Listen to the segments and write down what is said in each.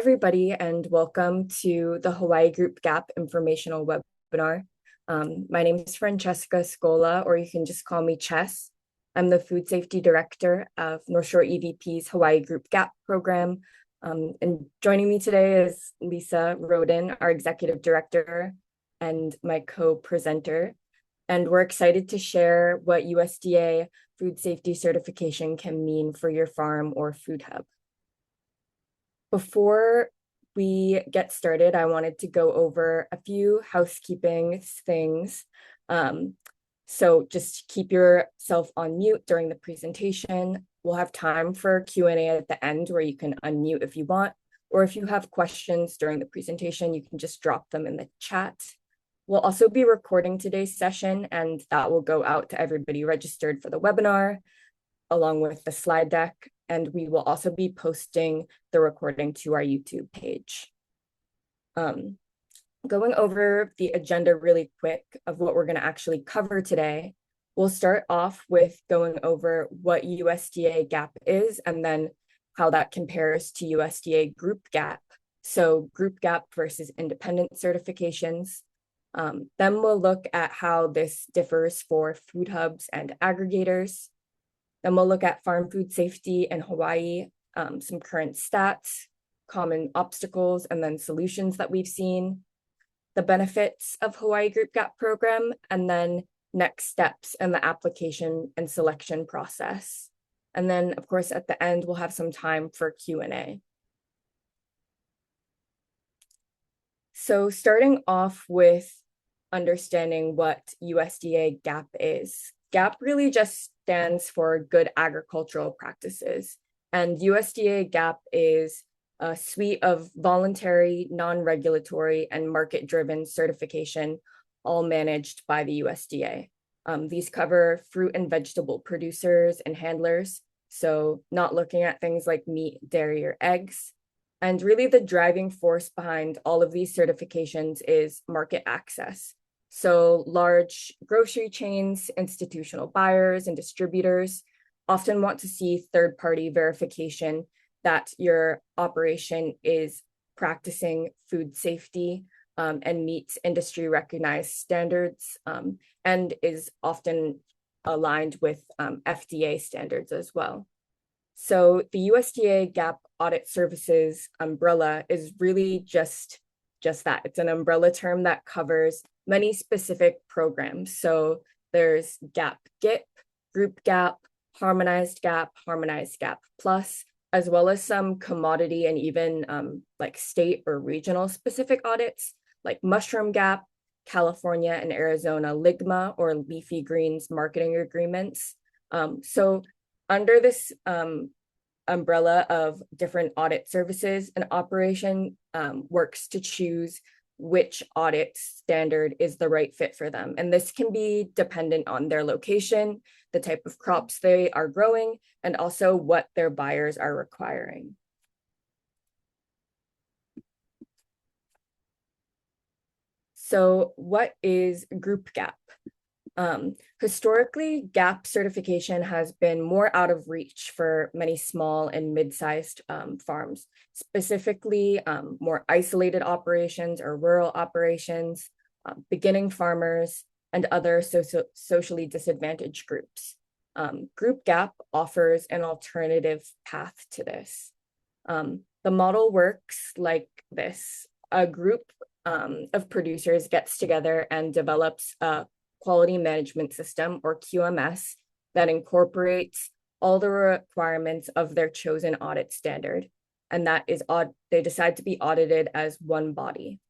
Everybody, and welcome to the Hawaii GroupGAP informational webinar. My name is Francesca Scola, or you can just call me Chess. I'm the Food Safety Director of North Shore EVP's Hawaii GroupGAP program. And joining me today is Lisa Roden, our Executive Director and my co-presenter. And we're excited to share what USDA food safety certification can mean for your farm or food hub. Before we get started, I wanted to go over a few housekeeping things. So just keep yourself on mute during the presentation. We'll have time for Q&A at the end where you can unmute if you want, or if you have questions during the presentation, you can just drop them in the chat. We'll also be recording today's session, and that will go out to everybody registered for the webinar, along with the slide deck. And we will also be posting the recording to our YouTube page. Going over the agenda really quick of what we're going to actually cover today, we'll start off with going over what USDA GAP is and then how that compares to USDA GroupGAP. So GroupGAP versus independent certifications. Then we'll look at how this differs for food hubs and aggregators. Then we'll look at farm food safety in Hawaii, some current stats, common obstacles, and then solutions that we've seen, the benefits of Hawaii GroupGAP program, and then next steps in the application and selection process. And then, of course, at the end, we'll have some time for Q&A. So starting off with understanding what USDA GAP is. GAP really just stands for Good Agricultural Practices, and USDA GAP is a suite of voluntary, non-regulatory, and market-driven certification, all managed by the USDA. These cover fruit and vegetable producers and handlers, so not looking at things like meat, dairy, or eggs. And really the driving force behind all of these certifications is market access. So large grocery chains, institutional buyers, and distributors often want to see third-party verification that your operation is practicing food safety and meets industry-recognized standards and is often aligned with FDA standards as well. So the USDA GAP Audit Services umbrella is really just that. It's an umbrella term that covers many specific programs. So there's GAP GIP, GroupGAP, Harmonized GAP Plus, as well as some commodity and even like state or regional specific audits like Mushroom GAP, California and Arizona LIGMA or Leafy Greens Marketing Agreements. So under this umbrella of different audit services, an operation works to choose which audit standard is the right fit for them. And this can be dependent on their location, the type of crops they are growing, and also what their buyers are requiring. So what is GroupGAP? Historically, GAP certification has been more out of reach for many small and mid-sized farms, specifically more isolated operations or rural operations, beginning farmers, and other socially disadvantaged groups. GroupGAP offers an alternative path to this. The model works like this. A group of producers gets together and develops a quality management system or QMS that incorporates all the requirements of their chosen audit standard. And that is they decide to be audited as one body.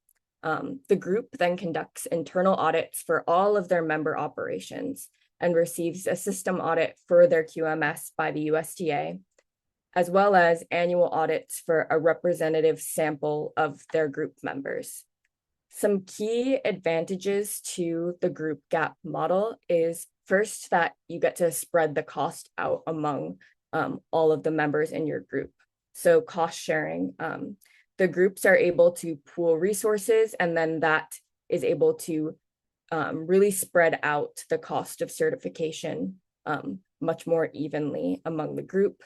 The group then conducts internal audits for all of their member operations and receives a system audit for their QMS by the USDA, as well as annual audits for a representative sample of their group members. Some key advantages to the GroupGAP model is first that you get to spread the cost out among all of the members in your group. So cost sharing, the groups are able to pool resources, and then that is able to really spread out the cost of certification much more evenly among the group.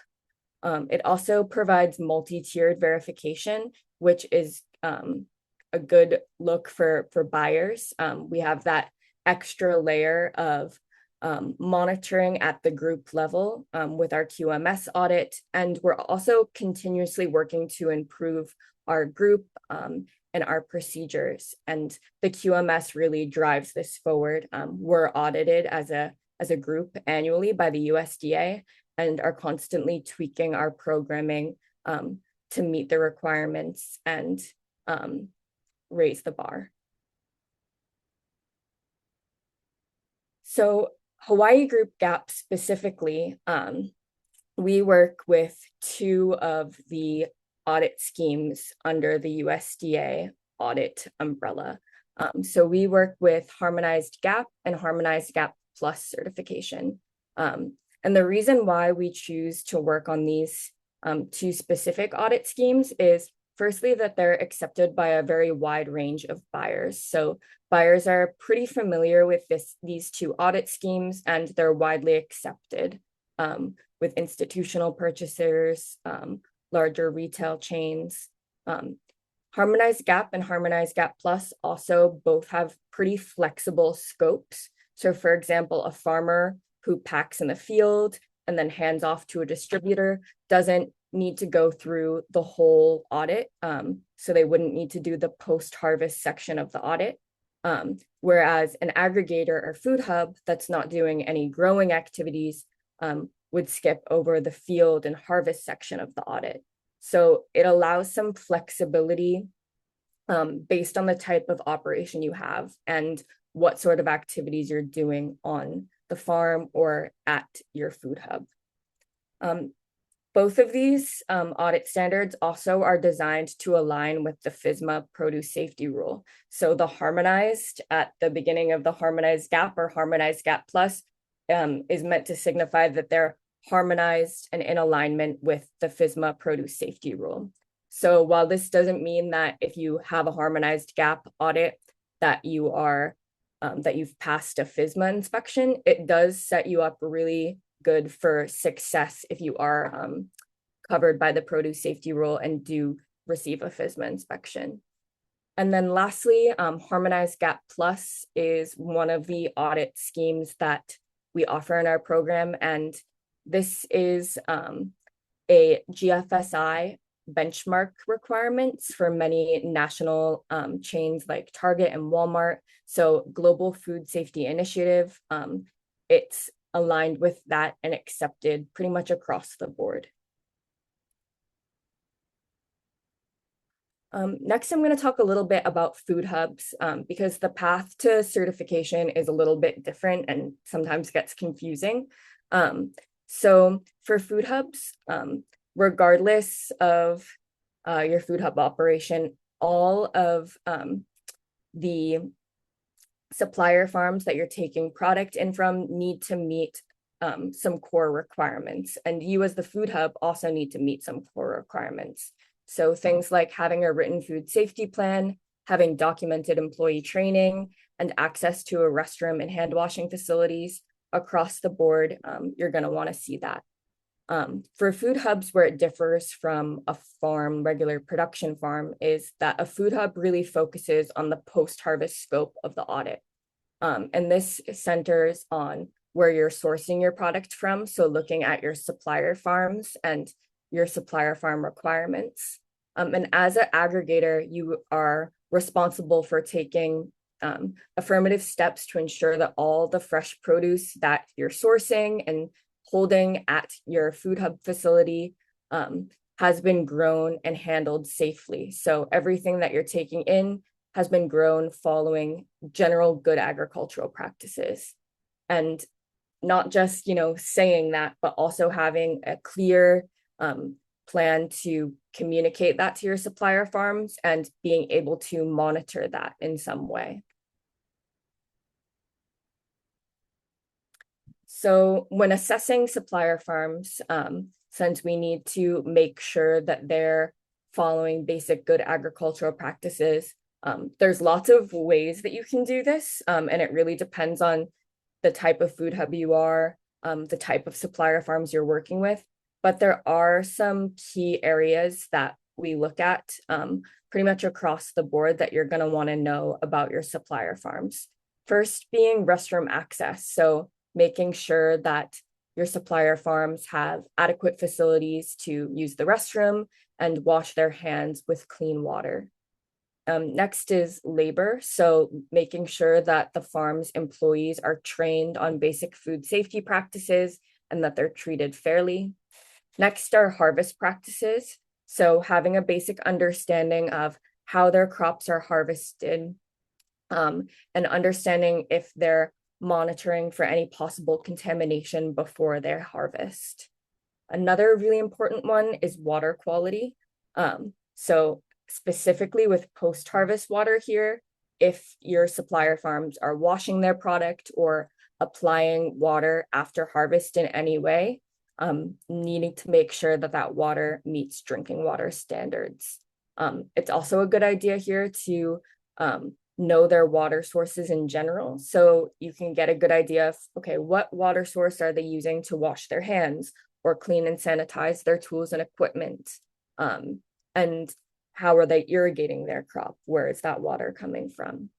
It also provides multi-tiered verification, which is a good look for buyers. We have that extra layer of monitoring at the group level with our QMS audit. And we're also continuously working to improve our group and our procedures. And the QMS really drives this forward. We're audited as a group annually by the USDA and are constantly tweaking our programming to meet the requirements and raise the bar. So Hawai'i GroupGAP specifically, we work with two of the audit schemes under the USDA audit umbrella. So we work with Harmonized GAP and Harmonized GAP Plus certification. And the reason why we choose to work on these two specific audit schemes is firstly that they're accepted by a very wide range of buyers. So buyers are pretty familiar with these two audit schemes, and they're widely accepted with institutional purchasers, larger retail chains. Harmonized GAP and Harmonized GAP Plus also both have pretty flexible scopes. So for example, a farmer who packs in the field and then hands off to a distributor doesn't need to go through the whole audit. So they wouldn't need to do the post-harvest section of the audit. Whereas an aggregator or food hub that's not doing any growing activities would skip over the field and harvest section of the audit. So it allows some flexibility based on the type of operation you have and what sort of activities you're doing on the farm or at your food hub. Both of these audit standards also are designed to align with the FSMA produce safety rule. So the harmonized at the beginning of the harmonized GAP or harmonized GAP plus is meant to signify that they're harmonized and in alignment with the FSMA produce safety rule. So while this doesn't mean that if you have a harmonized GAP audit that you are that you've passed a FSMA inspection, it does set you up really good for success if you are covered by the produce safety rule and do receive a FSMA inspection. And then lastly, Harmonized GAP Plus is one of the audit schemes that we offer in our program. And this is a GFSI benchmark requirements for many national chains like Target and Walmart. So Global Food Safety Initiative, it's aligned with that and accepted pretty much across the board. Next, I'm going to talk a little bit about food hubs because the path to certification is a little bit different and sometimes gets confusing. So for food hubs, regardless of your food hub operation, all of the supplier farms that you're taking product in from need to meet some core requirements. And you as the food hub also need to meet some core requirements. So things like having a written food safety plan, having documented employee training, and access to a restroom and hand washing facilities across the board, you're going to want to see that. For food hubs, where it differs from a farm, regular production farm, is that a food hub really focuses on the post-harvest scope of the audit. And this centers on where you're sourcing your product from. So looking at your supplier farms and your supplier farm requirements. And as an aggregator, you are responsible for taking affirmative steps to ensure that all the fresh produce that you're sourcing and holding at your food hub facility has been grown and handled safely. So everything that you're taking in has been grown following general good agricultural practices. And not just, saying that, but also having a clear plan to communicate that to your supplier farms and being able to monitor that in some way. So when assessing supplier farms, since we need to make sure that they're following basic good agricultural practices, there's lots of ways that you can do this, and it really depends on the type of food hub you are, the type of supplier farms you're working with. but there are some key areas that we look at pretty much across the board that you're going to want to know about your supplier farms. First being restroom access. So making sure that your supplier farms have adequate facilities to use the restroom and wash their hands with clean water. Next is labor. So making sure that the farm's employees are trained on basic food safety practices and that they're treated fairly. Next are harvest practices. So having a basic understanding of how their crops are harvested, and understanding if they're monitoring for any possible contamination before their harvest. Another really important one is water quality. So specifically with post-harvest water here, if your supplier farms are washing their product or applying water after harvest in any way, needing to make sure that that water meets drinking water standards. It's also a good idea here to know their water sources in general. So you can get a good idea of, okay, what water source are they using to wash their hands or clean and sanitize their tools and equipment? And how are they irrigating their crop? Where is that water coming from?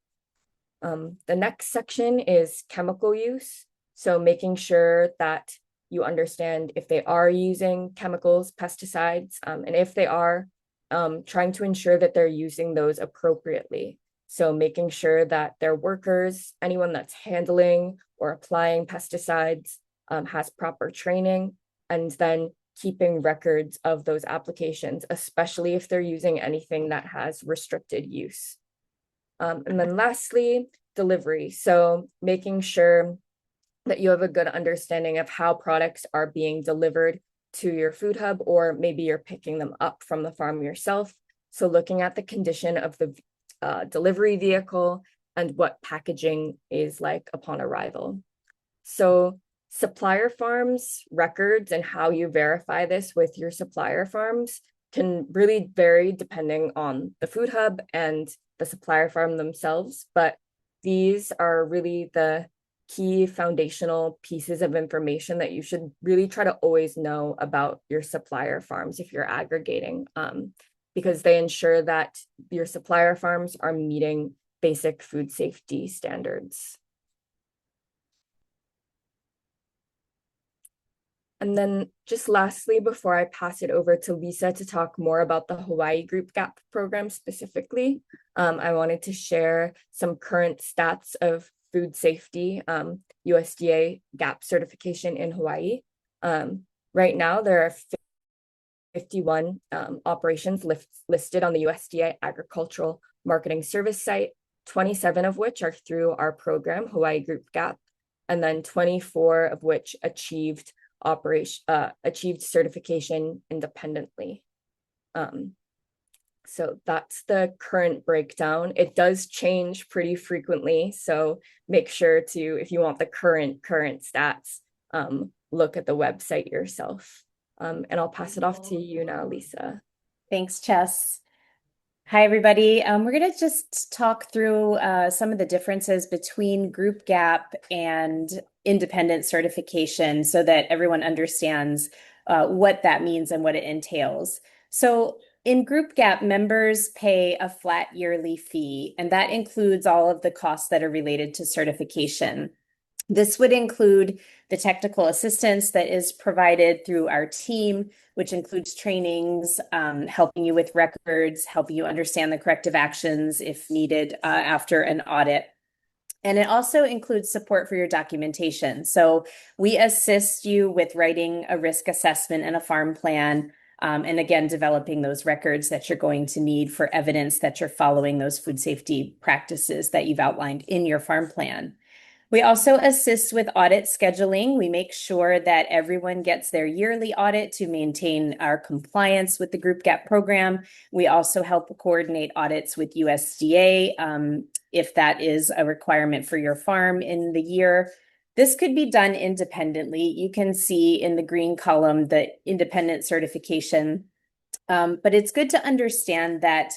The next section is chemical use. So making sure that you understand if they are using chemicals, pesticides, and if they are, trying to ensure that they're using those appropriately. So making sure that their workers, anyone that's handling or applying pesticides, has proper training, and then keeping records of those applications, especially if they're using anything that has restricted use. And then lastly, delivery. So making sure that you have a good understanding of how products are being delivered to your food hub, or maybe you're picking them up from the farm yourself. So looking at the condition of the delivery vehicle and what packaging is like upon arrival. So supplier farms records and how you verify this with your supplier farms can really vary depending on the food hub and the supplier farm themselves, but these are really the key foundational pieces of information that you should really try to always know about your supplier farms if you're aggregating, because they ensure that your supplier farms are meeting basic food safety standards. And then just lastly, before I pass it over to Lisa to talk more about the Hawai'i GroupGAP program specifically, I wanted to share some current stats of food safety, USDA GAP certification in Hawaii. Right now, there are 51 operations listed on the USDA Agricultural Marketing Service site, 27 of which are through our program, Hawai'i GroupGAP, and then 24 of which achieved certification independently. So that's the current breakdown. It does change pretty frequently, so make sure to, if you want the current stats, look at the website yourself. And I'll pass it off to you now, Lisa. Thanks, Chess. Hi, everybody. We're going to just talk through some of the differences between GroupGAP and independent certification so that everyone understands what that means and what it entails. So in GroupGAP, members pay a flat yearly fee, and that includes all of the costs that are related to certification. This would include the technical assistance that is provided through our team, which includes trainings, helping you with records, helping you understand the corrective actions if needed after an audit. And it also includes support for your documentation. So we assist you with writing a risk assessment and a farm plan, and again, developing those records that you're going to need for evidence that you're following those food safety practices that you've outlined in your farm plan. We also assist with audit scheduling. We make sure that everyone gets their yearly audit to maintain our compliance with the GroupGAP program. We also help coordinate audits with USDA if that is a requirement for your farm in the year. This could be done independently. You can see in the green column the independent certification, but it's good to understand that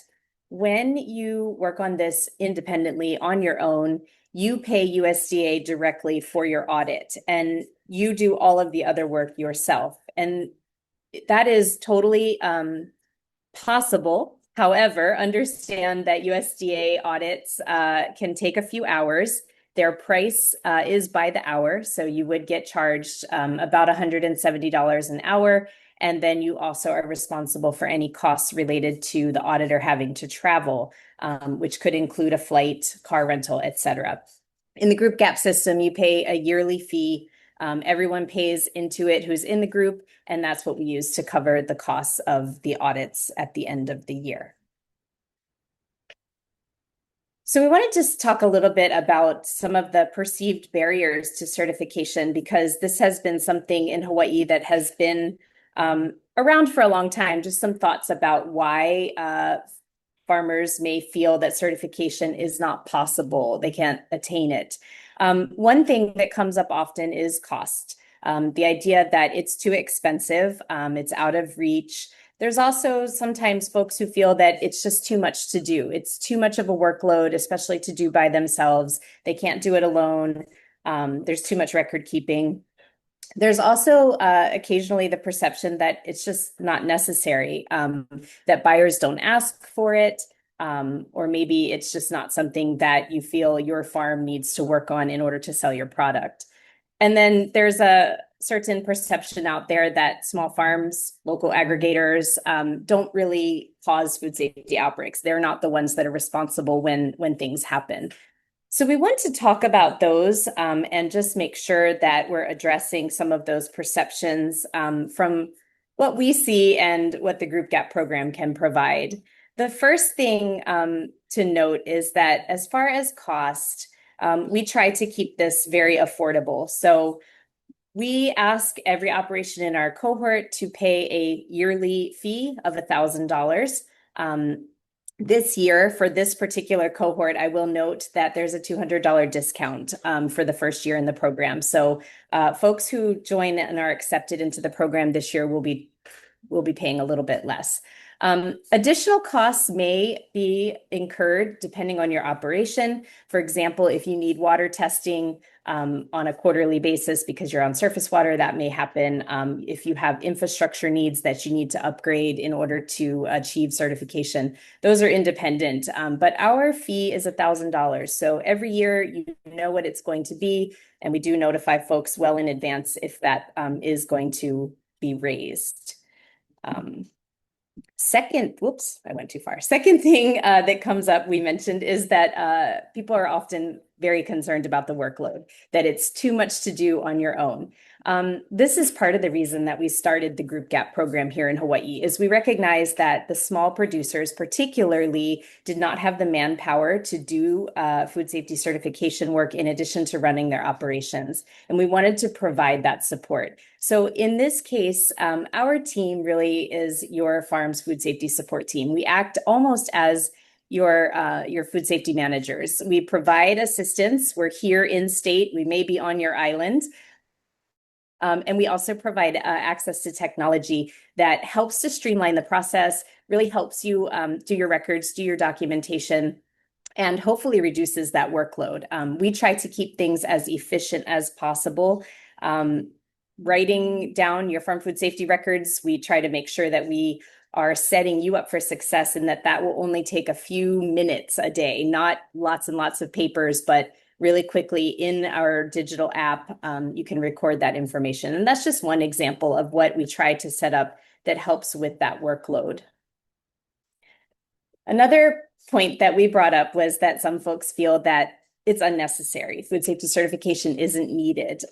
when you work on this independently on your own, you pay USDA directly for your audit and you do all of the other work yourself. And That is totally possible. However, understand that USDA audits can take a few hours. Their price is by the hour, so you would get charged about $170 an hour. And then you also are responsible for any costs related to the auditor having to travel, which could include a flight, car rental, et cetera. In the group gap system, you pay a yearly fee. Everyone pays into it who's in the group, and that's what we use to cover the costs of the audits at the end of the year. So we want to just talk a little bit about some of the perceived barriers to certification, because this has been something in Hawaii that has been around for a long time. Just some thoughts about why farmers may feel that certification is not possible. They can't attain it. One thing that comes up often is cost. The idea that it's too expensive, it's out of reach. There's also sometimes folks who feel that it's just too much to do. It's too much of a workload, especially to do by themselves. They can't do it alone. There's too much record keeping. There's also occasionally the perception that it's just not necessary, that buyers don't ask for it, or maybe it's just not something that you feel your farm needs to work on in order to sell your product. And then there's a certain perception out there that small farms, local aggregators, don't really cause food safety outbreaks. They're not the ones that are responsible when things happen. So we want to talk about those and just make sure that we're addressing some of those perceptions from what we see and what the GroupGAP program can provide. The first thing to note is that as far as cost, we try to keep this very affordable. So we ask every operation in our cohort to pay a yearly fee of $1,000. This year, for this particular cohort, I will note that there's a $200 discount for the first year in the program. So folks who join and are accepted into the program this year will be paying a little bit less. Additional costs may be incurred depending on your operation. For example, if you need water testing on a quarterly basis because you're on surface water, that may happen. If you have infrastructure needs that you need to upgrade in order to achieve certification, those are independent. But our fee is $1,000. So every year you know what it's going to be, and we do notify folks well in advance if that is going to be raised. Second, whoops, I went too far. Second thing that comes up, we mentioned, is that people are often very concerned about the workload, that it's too much to do on your own. This is part of the reason that we started the GroupGAP program here in Hawaii, is we recognize that the small producers particularly did not have the manpower to do food safety certification work in addition to running their operations. And we wanted to provide that support. So in this case, our team really is your farm's food safety support team. We act almost as your food safety managers. We provide assistance. We're here in state. We may be on your island. And we also provide access to technology that helps to streamline the process, really helps you do your records, do your documentation, and hopefully reduces that workload. We try to keep things as efficient as possible. Writing down your farm food safety records, we try to make sure that we are setting you up for success and that will only take a few minutes a day, not lots and lots of papers, but really quickly in our digital app, you can record that information. And that's just one example of what we try to set up that helps with that workload. Another point that we brought up was that some folks feel that it's unnecessary. Food safety certification isn't needed.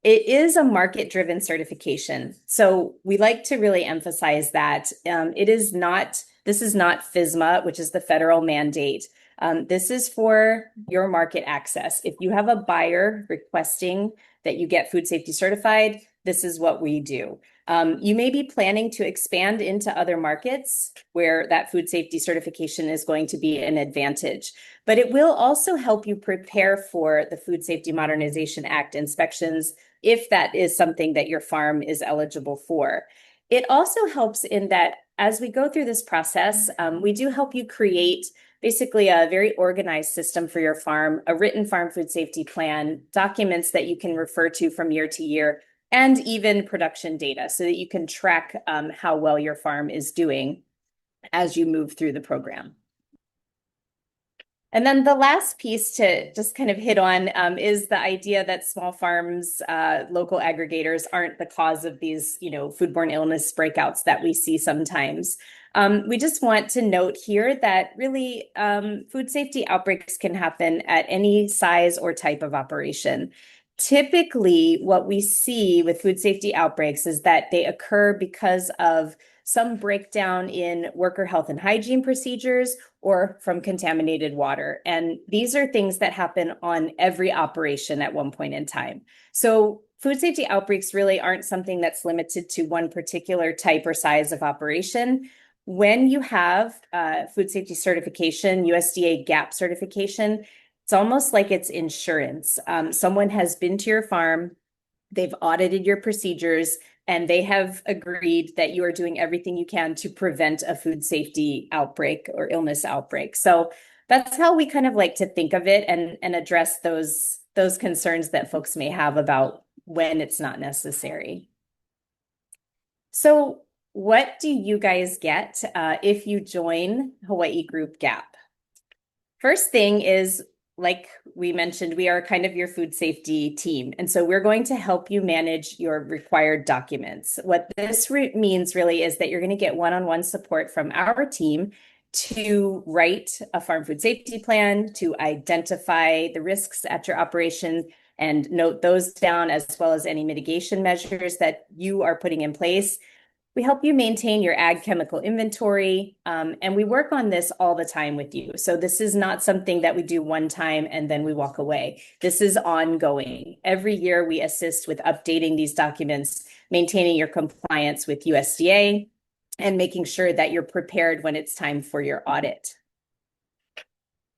It is a market-driven certification. So we like to really emphasize that this is not FSMA, which is the federal mandate. This is for your market access. If you have a buyer requesting that you get food safety certified, this is what we do. You may be planning to expand into other markets where that food safety certification is going to be an advantage, but it will also help you prepare for the Food Safety Modernization Act inspections if that is something that your farm is eligible for. It also helps in that as we go through this process, we do help you create basically a very organized system for your farm, a written farm food safety plan, documents that you can refer to from year to year, and even production data so that you can track how well your farm is doing as you move through the program. And then the last piece to just kind of hit on is the idea that small farms, local aggregators aren't the cause of these, foodborne illness breakouts that we see sometimes. We just want to note here that really food safety outbreaks can happen at any size or type of operation. Typically, what we see with food safety outbreaks is that they occur because of some breakdown in worker health and hygiene procedures or from contaminated water. And these are things that happen on every operation at one point in time. So food safety outbreaks really aren't something that's limited to one particular type or size of operation. When you have food safety certification, USDA GAP certification, it's almost like it's insurance. Someone has been to your farm, they've audited your procedures, and they have agreed that you are doing everything you can to prevent a food safety outbreak or illness outbreak. So that's how we kind of like to think of it and address those concerns that folks may have about when it's not necessary. So what do you guys get if you join Hawaii Group GAP? First thing is, like we mentioned, we are kind of your food safety team. And so we're going to help you manage your required documents. What this means really is that you're going to get one-on-one support from our team to write a farm food safety plan, to identify the risks at your operation and note those down, as well as any mitigation measures that you are putting in place. We help you maintain your ag chemical inventory, and we work on this all the time with you. So this is not something that we do one time and then we walk away. This is ongoing. Every year we assist with updating these documents, maintaining your compliance with USDA, and making sure that you're prepared when it's time for your audit.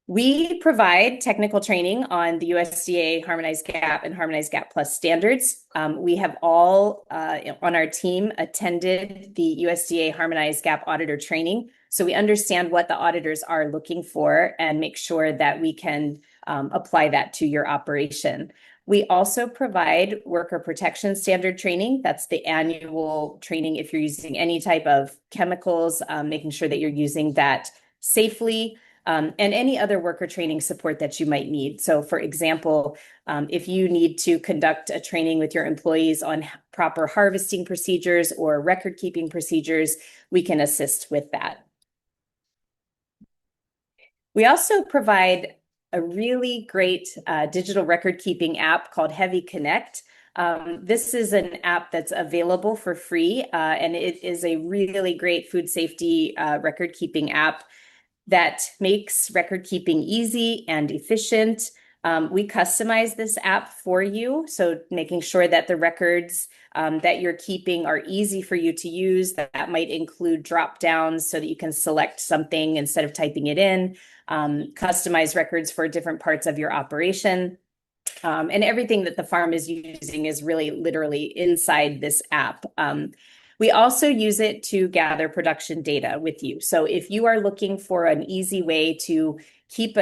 We provide technical training on the USDA Harmonized GAP and Harmonized GAP Plus standards. We have all on our team attended the USDA Harmonized GAP auditor training. So we understand what the auditors are looking for and make sure that we can apply that to your operation. We also provide worker protection standard training. That's the annual training if you're using any type of chemicals, making sure that you're using that safely. And any other worker training support that you might need. So for example, if you need to conduct a training with your employees on proper harvesting procedures or record keeping procedures, we can assist with that. We also provide a really great digital record keeping app called Heavy Connect. This is an app that's available for free, and it is a really great food safety record keeping app that makes record keeping easy and efficient. We customize this app for you, so making sure that the records that you're keeping are easy for you to use. That might include drop downs so that you can select something instead of typing it in, customize records for different parts of your operation. And everything that the farm is using is really literally inside this app. We also use it to gather production data with you. So if you are looking for an easy way to keep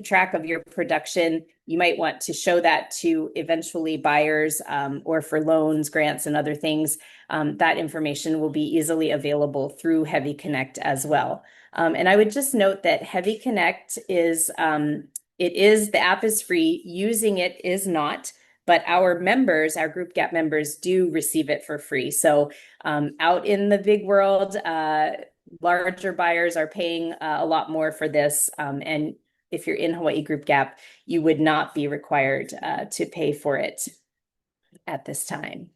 track of your production, you might want to show that to eventually buyers or for loans, grants, and other things. That information will be easily available through Heavy Connect as well. And I would just note that Heavy Connect is the app is free. Using it is not. But our members, our GroupGAP members, do receive it for free. So out in the big world, larger buyers are paying a lot more for this. And if you're in Hawaii GroupGAP, you would not be required to pay for it at this time.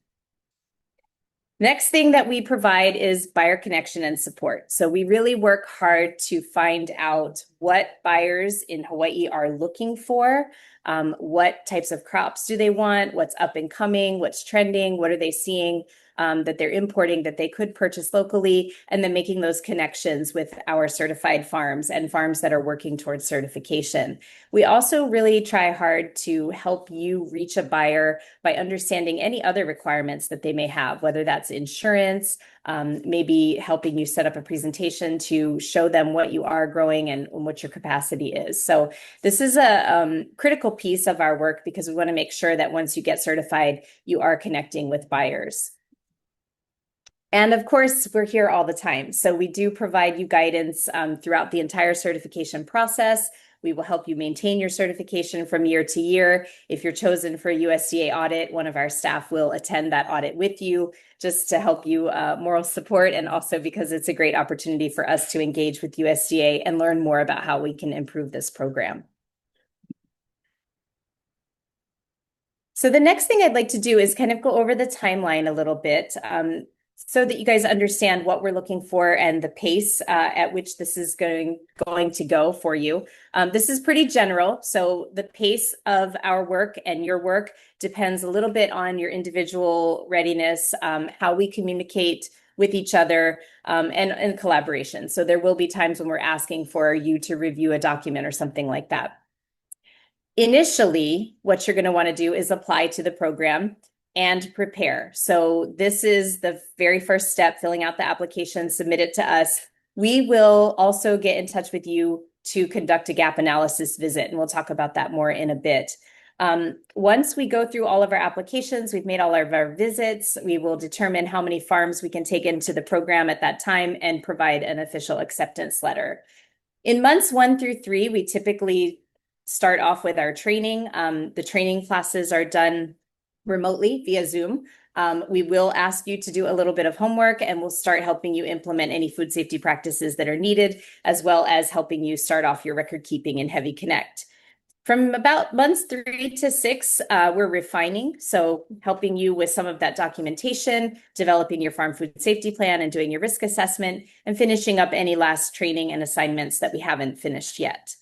Next thing that we provide is buyer connection and support. So we really work hard to find out what buyers in Hawaii are looking for. What types of crops do they want? What's up and coming? What's trending? What are they seeing that they're importing that they could purchase locally? And then making those connections with our certified farms and farms that are working towards certification. We also really try hard to help you reach a buyer by understanding any other requirements that they may have, whether that's insurance, maybe helping you set up a presentation to show them what you are growing and what what your capacity is. So this is a critical piece of our work because we want to make sure that once you get certified, you are connecting with buyers. And of course, we're here all the time. So we do provide you guidance throughout the entire certification process. We will help you maintain your certification from year to year. If you're chosen for a USDA audit, one of our staff will attend that audit with you just to help you moral support, and also because it's a great opportunity for us to engage with USDA and learn more about how we can improve this program. So the next thing I'd like to do is kind of go over the timeline a little bit so that you guys understand what we're looking for and the pace at which this is going to go for you. This is pretty general. So the pace of our work and your work depends a little bit on your individual readiness, how we communicate with each other, and collaboration. So there will be times when we're asking for you to review a document or something like that. Initially, what you're going to want to do is apply to the program and prepare. So this is the very first step, filling out the application, submit it to us. We will also get in touch with you to conduct a gap analysis visit, and we'll talk about that more in a bit. Once we go through all of our applications, we've made all of our visits, we will determine how many farms we can take into the program at that time and provide an official acceptance letter. In months 1 through 3, we typically start off with our training. The training classes are done remotely via Zoom. We will ask you to do a little bit of homework, and we'll start helping you implement any food safety practices that are needed, as well as helping you start off your record keeping in Heavy Connect. From about months 3 to 6, we're refining, so helping you with some of that documentation, developing your farm food safety plan and doing your risk assessment, and finishing up any last training and assignments that we haven't finished yet.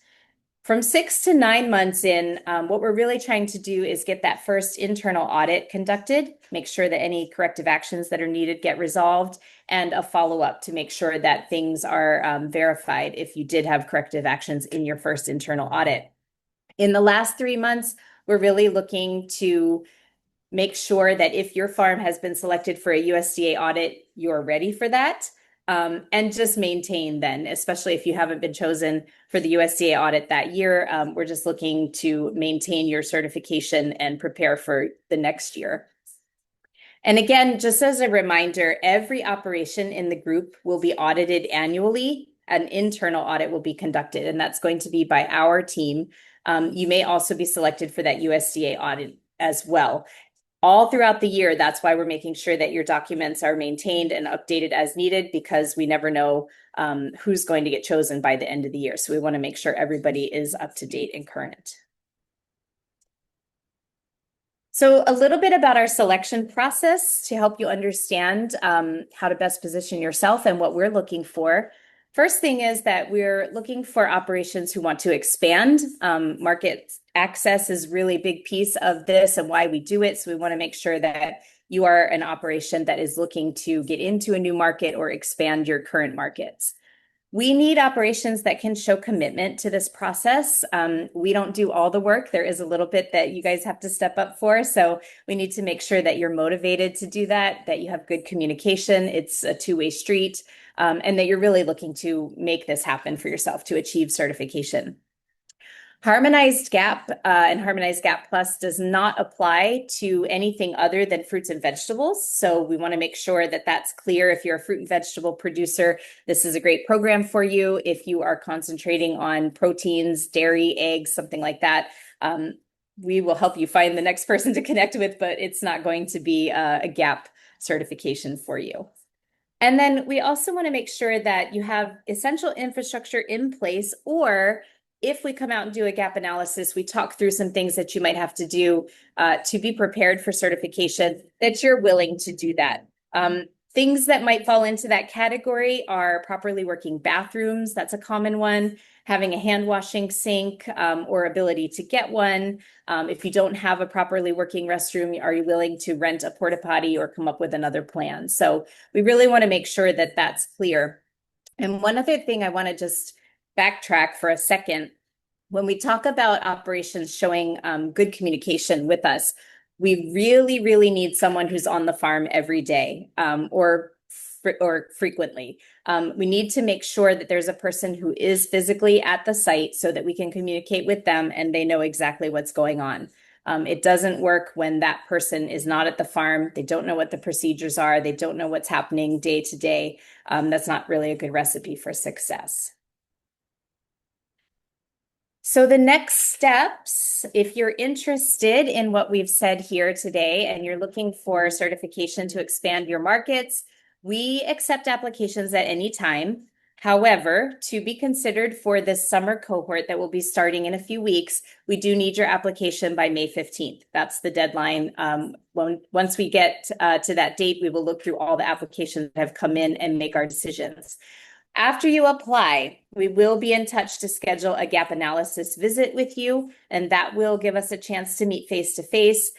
From 6 to 9 months in, what we're really trying to do is get that first internal audit conducted, make sure that any corrective actions that are needed get resolved, and a follow-up to make sure that things are verified if you did have corrective actions in your first internal audit. In the last 3 months, we're really looking to make sure that if your farm has been selected for a USDA audit, you're ready for that. And just maintain then, especially if you haven't been chosen for the USDA audit that year. We're just looking to maintain your certification and prepare for the next year. And again, just as a reminder, every operation in the group will be audited annually. An internal audit will be conducted, and that's going to be by our team. You may also be selected for that USDA audit as well. All throughout the year, that's why we're making sure that your documents are maintained and updated as needed, because we never know who's going to get chosen by the end of the year. So we want to make sure everybody is up to date and current. So a little bit about our selection process to help you understand how to best position yourself and what we're looking for. First thing is that we're looking for operations who want to expand. Market access is really a big piece of this and why we do it. So we want to make sure that you are an operation that is looking to get into a new market or expand your current markets. We need operations that can show commitment to this process. We don't do all the work. There is a little bit that you guys have to step up for. So we need to make sure that you're motivated to do that, that you have good communication. It's a two-way street, and that you're really looking to make this happen for yourself to achieve certification. Harmonized GAP and Harmonized GAP Plus does not apply to anything other than fruits and vegetables. So we want to make sure that that's clear. If you're a fruit and vegetable producer, this is a great program for you. If you are concentrating on proteins, dairy, eggs, something like that, we will help you find the next person to connect with, but it's not going to be a GAP certification for you. And then we also want to make sure that you have essential infrastructure in place, or if we come out and do a gap analysis, we talk through some things that you might have to do to be prepared for certification, that you're willing to do that. Things that might fall into that category are properly working bathrooms. That's a common one. Having a hand washing sink or ability to get one. If you don't have a properly working restroom, are you willing to rent a porta potty or come up with another plan? So we really want to make sure that that's clear. And one other thing I want to just backtrack for a second. When we talk about operations showing good communication with us, we really, really need someone who's on the farm every day, or or frequently. We need to make sure that there's a person who is physically at the site so that we can communicate with them and they know exactly what's going on. It doesn't work when that person is not at the farm. They don't know what the procedures are. They don't know what's happening day to day. That's not really a good recipe for success. So the next steps, if you're interested in what we've said here today and you're looking for certification to expand your markets, we accept applications at any time. However, to be considered for this summer cohort that will be starting in a few weeks, we do need your application by May 15th. That's the deadline. Once we get to that date, we will look through all the applications that have come in and make our decisions. After you apply, we will be in touch to schedule a gap analysis visit with you, and that will give us a chance to meet face to face,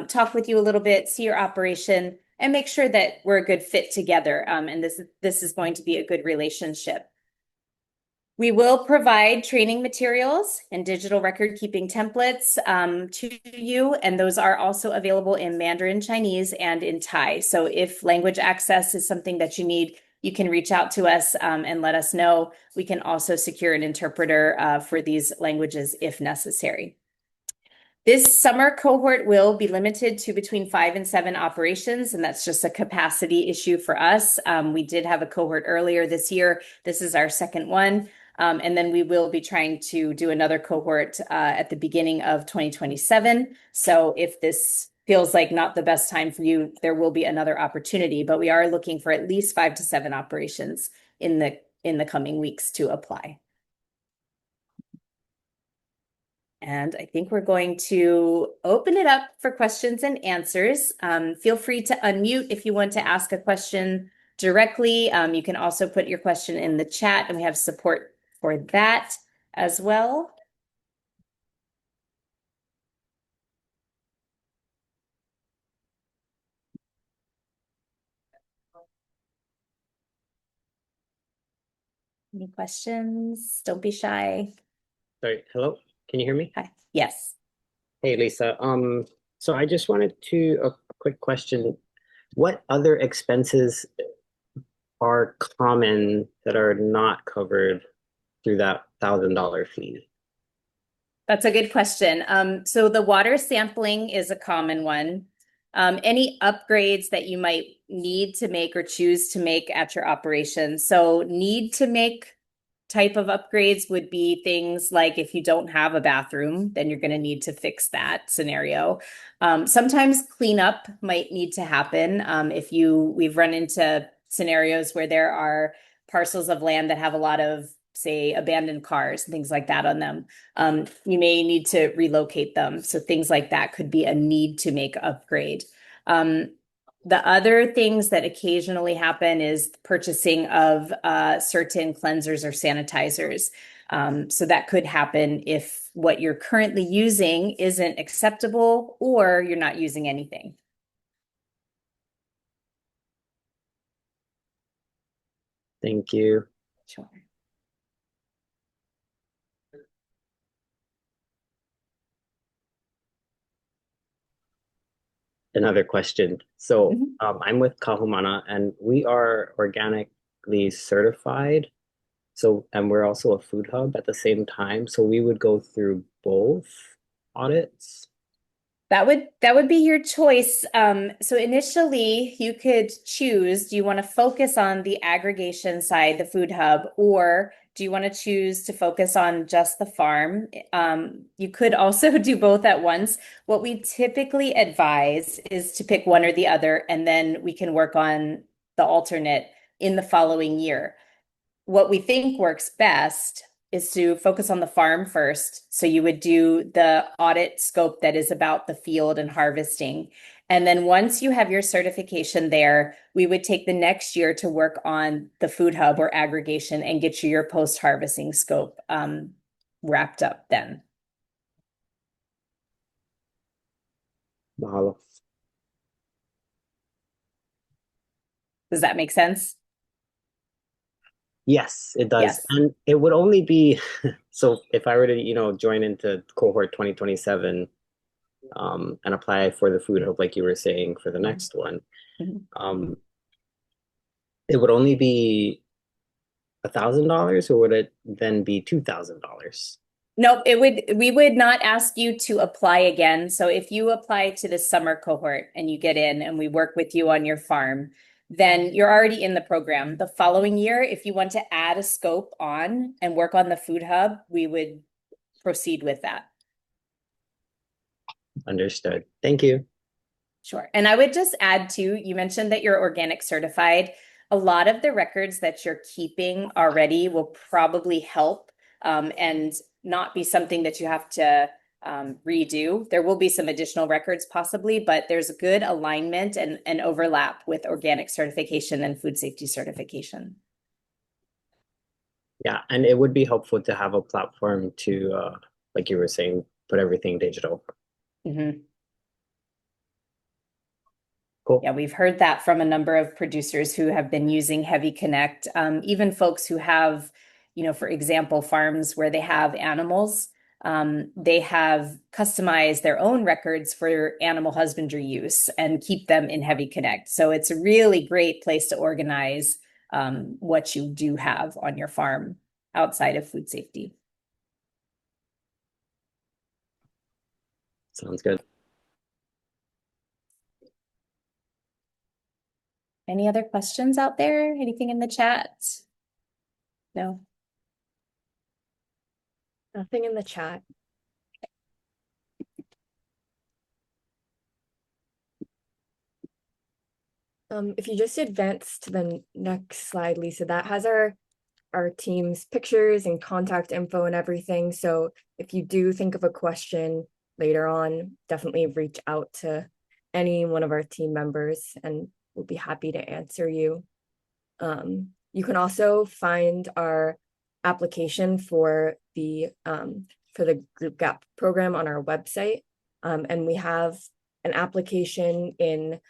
talk with you a little bit, see your operation, and make sure that we're a good fit together. And this is going to be a good relationship. We will provide training materials and digital record keeping templates to you, and those are also available in Mandarin Chinese and in Thai. So if language access is something that you need, you can reach out to us and let us know. We can also secure an interpreter for these languages if necessary. This summer cohort will be limited to between 5 and 7 operations, and that's just a capacity issue for us. We did have a cohort earlier this year. This is our second one. And then we will be trying to do another cohort at the beginning of 2027. So if this feels like not the best time for you, there will be another opportunity, but we are looking for at least 5 to 7 operations in the coming weeks to apply. And I think we're going to open it up for questions and answers. Feel free to unmute if you want to ask a question directly. You can also put your question in the chat, and we have support for that as well. Any questions? Don't be shy. Sorry, hello? Can you hear me? Hi. Yes. Hey, Lisa. So I just wanted to a quick question. What other expenses are common that are not covered through that $1,000 fee? That's a good question. So the water sampling is a common one. Any upgrades that you might need to make or choose to make at your operation. So need to make type of upgrades would be things like if you don't have a bathroom, then you're going to need to fix that scenario. Sometimes cleanup might need to happen. We've run into scenarios where there are parcels of land that have a lot of, say, abandoned cars and things like that on them. You may need to relocate them. So things like that could be a need to make upgrade. The other things that occasionally happen is purchasing of certain cleansers or sanitizers. So that could happen if what you're currently using isn't acceptable or you're not using anything. Thank you. Sure. Another question. So I'm with Kahumana and we are organically certified. So, and we're also a food hub at the same time. So we would go through both audits. That would be your choice. So initially you could choose, do you want to focus on the aggregation side, the food hub, or do you want to choose to focus on just the farm? You could also do both at once. What we typically advise is to pick one or the other, and then we can work on the alternate in the following year. What we think works best is to focus on the farm first. So you would do the audit scope that is about the field and harvesting. And then once you have your certification there, we would take the next year to work on the food hub or aggregation and get you your post-harvesting scope wrapped up then. Mahalo. Does that make sense? Yes, it does. Yes. And it would only be, so if I were to, join into cohort 2027 and apply for the food hub, like you were saying, for the next one, It would only be $1,000, or would it then be $2,000? Nope, we would not ask you to apply again. So if you apply to the summer cohort and you get in and we work with you on your farm, then you're already in the program. The following year, if you want to add a scope on and work on the food hub, we would proceed with that. Understood. Thank you. Sure. And I would just add too, you mentioned that you're organic certified. A lot of the records that you're keeping already will probably help and not be something that you have to redo. There will be some additional records possibly, but there's a good alignment and overlap with organic certification and food safety certification. Yeah, and it would be helpful to have a platform to, like you were saying, put everything digital. Mm-hmm. Cool. Yeah, we've heard that from a number of producers who have been using Heavy Connect, even folks who have, for example, farms where they have animals. They have customized their own records for animal husbandry use and keep them in Heavy Connect. So it's a really great place to organize what you do have on your farm outside of food safety. Sounds good. Any other questions out there? Anything in the chat? No? Nothing in the chat. If you just advance to the next slide, Lisa, that has our team's pictures and contact info and everything. So if you do think of a question later on, definitely reach out to any one of our team members and we'll be happy to answer you. You can also find our application for the GroupGAP program on our website. And we have an application in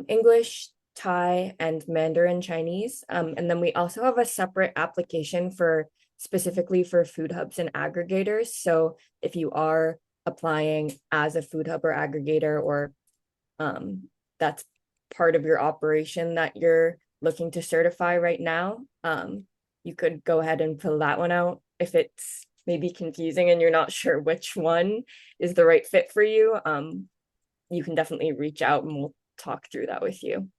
English, Thai, and Mandarin Chinese. And then we also have a separate application specifically for food hubs and aggregators. So if you are applying as a food hub or aggregator, or that's part of your operation that you're looking to certify right now, you could go ahead and fill that one out. If it's maybe confusing and you're not sure which one is the right fit for you, you can definitely reach out and we'll talk through that with you.